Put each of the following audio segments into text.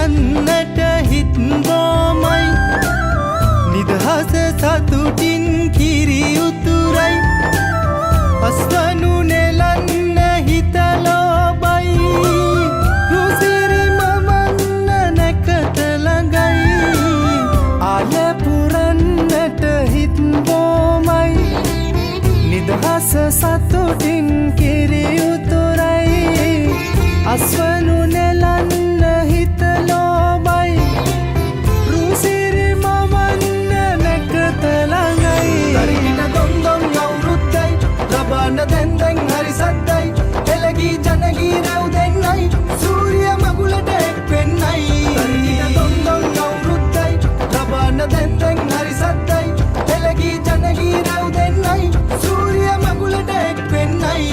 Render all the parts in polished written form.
පුරන්නට හිත්බෝමයි නිදහස සතුටින් කිරි උතුරයි අස්වනු නෙලන්න හිතලෝබයි රුසිරි මමන්න නැකට ළඟයි ආල පුරන්නට හිත්බෝමයි නිදහස සතුටින් කිරි උතුරයි අස්වනු නෙලන්න හිතලෝබයි රුසිරි මමන්න නැකට ළඟයි තරිකින දොන්දොන් අවුරුද්දයි ලබන දැන්දැන් හරි සද්දයි එළගී ජනගී රැව් දෙන්නයි සූරිය මගුලට එක් වෙන්නයි තරිකින දොන්දොන් අවුරුද්දයි ලබන දැන්දැන් හරි සද්දයි එළගී ජනගී රැව් දෙන්නයි සූරිය මගුලට එක් වෙන්නයි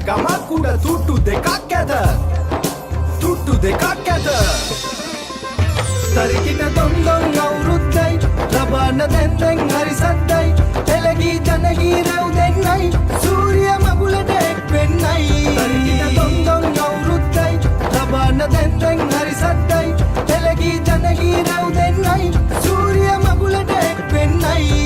ගමක් උඩ තුට්ටු දෙකක් ඇත තුට්ටු දෙකක් ඇත තරිකින දොන්දොන් අවුරුද්දයි ලබන දැන්දැන් හරි සද්දයි එළගී ජනගී රැව් දෙන්නයි සූරිය මගුලට එක් වෙන්නයි තරිකින දොන්දොන් අවුරුද්දයි ලබන දැන්දැන් හරි සද්දයි එළගී ජනගී රැව් දෙන්නයි සූරිය මගුලට එක් වෙන්නයි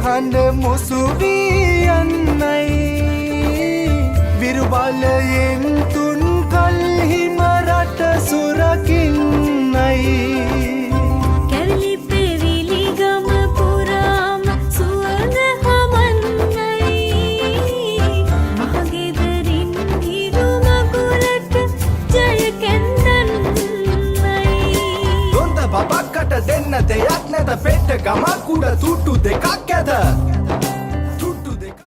හඬ මුසුවී යන්නයි විරුබලයෙන් තුන් කල්හිම රට සුරකින්නයි කැවිලි පෙවිලි ගම පුරාම සුවඳ හමන්නයි මහගෙදරින් හිරු මගුලට ජය කැන්දන්නයි දොන්ද බබක්කට දෙන්න දෙයක් නැත පෙට්ට ගමක් උඩ තුට්ටු